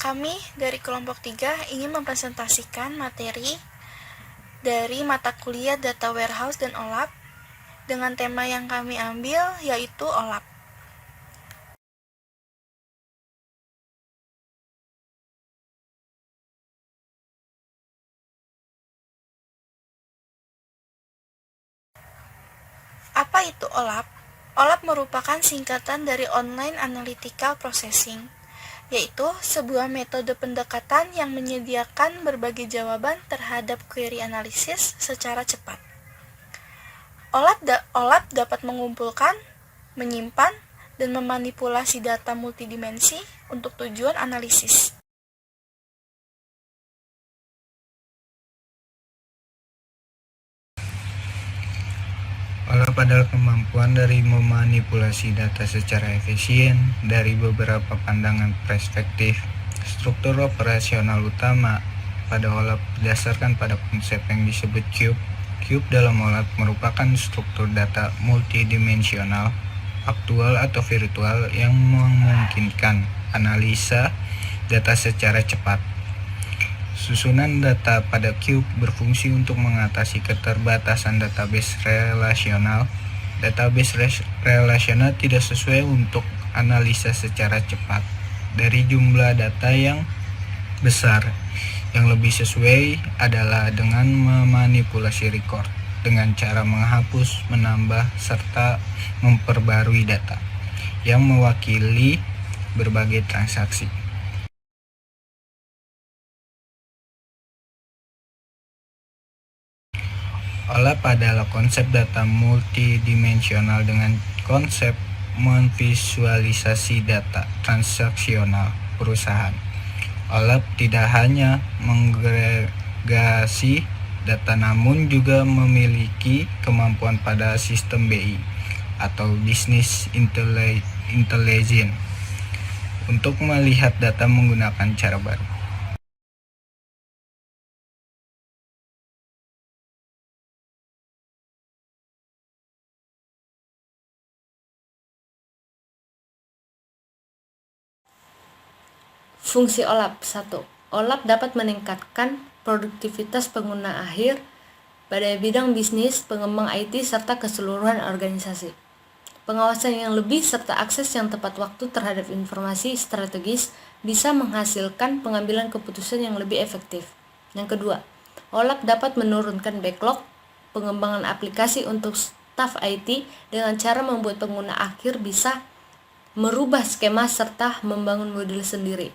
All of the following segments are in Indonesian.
Kami dari kelompok 3 ingin mempresentasikan materi dari mata kuliah Data Warehouse dan OLAP dengan tema yang kami ambil yaitu OLAP. Apa itu OLAP? OLAP merupakan singkatan dari Online Analytical Processing, yaitu sebuah metode pendekatan yang menyediakan berbagai jawaban terhadap query analisis secara cepat. OLAP dapat mengumpulkan, menyimpan, dan memanipulasi data multidimensi untuk tujuan analisis. OLAP adalah kemampuan dari memanipulasi data secara efisien dari beberapa pandangan perspektif. Struktur operasional utama pada OLAP didasarkan pada konsep yang disebut cube. Cube dalam OLAP merupakan struktur data multidimensional, aktual atau virtual yang memungkinkan analisa data secara cepat. Susunan data pada cube berfungsi untuk mengatasi keterbatasan database relasional. Database relasional tidak sesuai untuk analisa secara cepat dari jumlah data yang besar. Yang lebih sesuai adalah dengan memanipulasi record dengan cara menghapus, menambah, serta memperbarui data yang mewakili berbagai transaksi. OLAP adalah konsep data multidimensional dengan konsep memvisualisasi data transaksional perusahaan. OLAP tidak hanya mengagregasi data namun juga memiliki kemampuan pada sistem BI atau Business Intelligence untuk melihat data menggunakan cara baru. Fungsi OLAP 1. OLAP dapat meningkatkan produktivitas pengguna akhir pada bidang bisnis, pengembang IT, serta keseluruhan organisasi. Pengawasan yang lebih serta akses yang tepat waktu terhadap informasi strategis bisa menghasilkan pengambilan keputusan yang lebih efektif. Yang kedua, OLAP dapat menurunkan backlog pengembangan aplikasi untuk staf IT dengan cara membuat pengguna akhir bisa merubah skema serta membangun modul sendiri.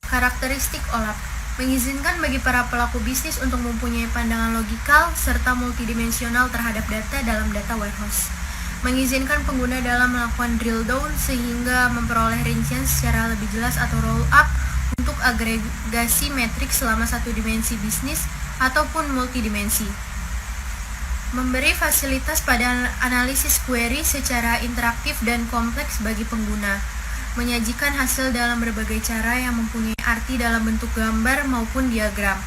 Karakteristik OLAP mengizinkan bagi para pelaku bisnis untuk mempunyai pandangan logikal serta multidimensional terhadap data dalam data warehouse. Mengizinkan pengguna dalam melakukan drill down sehingga memperoleh rincian secara lebih jelas atau roll up untuk agregasi metrik selama satu dimensi bisnis ataupun multidimensi. Memberi fasilitas pada analisis query secara interaktif dan kompleks bagi pengguna. Menyajikan hasil dalam berbagai cara yang mempunyai arti dalam bentuk gambar maupun diagram.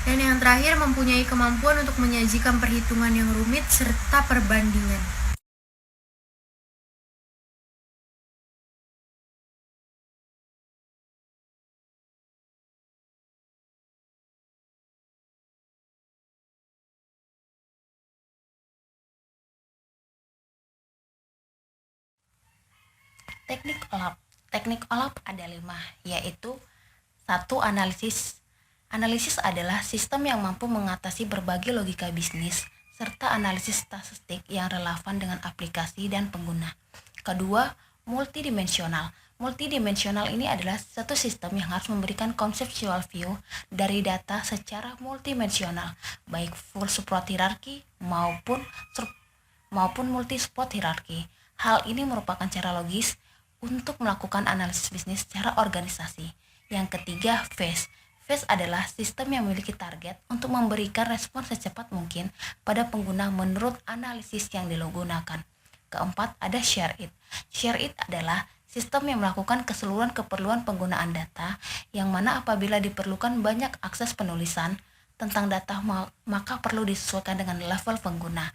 Dan yang terakhir, mempunyai kemampuan untuk menyajikan perhitungan yang rumit serta perbandingan. Teknik OLAP. Teknik OLAP ada 5, yaitu 1. Analisis. Analisis adalah sistem yang mampu mengatasi berbagai logika bisnis serta analisis statistik yang relevan dengan aplikasi dan pengguna. Kedua, multidimensional. Multidimensional ini adalah satu sistem yang harus memberikan conceptual view dari data secara multidimensional, baik full support hierarchy maupun multi-spot hierarchy. Hal ini merupakan cara logis untuk melakukan analisis bisnis secara organisasi. Yang ketiga, phase. Phase adalah sistem yang memiliki target untuk memberikan respon secepat mungkin pada pengguna menurut analisis yang digunakan. Keempat, ada share it. Share it adalah sistem yang melakukan keseluruhan keperluan penggunaan data, yang mana apabila diperlukan banyak akses penulisan, tentang data maka perlu disesuaikan dengan level pengguna.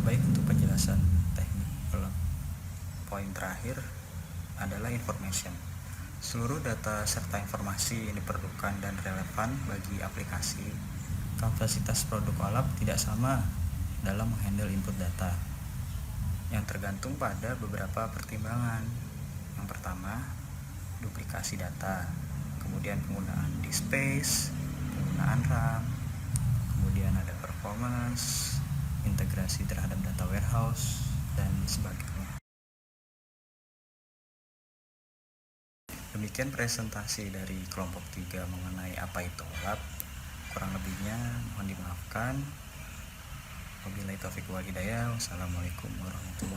Baik, untuk penjelasan teknik OLAP, poin terakhir adalah information. Seluruh data serta informasi yang diperlukan dan relevan bagi aplikasi. Kapasitas produk OLAP tidak sama dalam menghandle input data, yang tergantung pada beberapa pertimbangan. Yang pertama, duplikasi data, kemudian penggunaan disk space, penggunaan RAM, kemudian ada performance, integrasi terhadap data warehouse, dan sebagainya. Demikian presentasi dari kelompok 3 mengenai apa itu OLAP. Kurang lebihnya mohon dimaafkan. Wabillahi taufiq wal hidayah. Wassalamualaikum warahmatullahi wabarakatuh.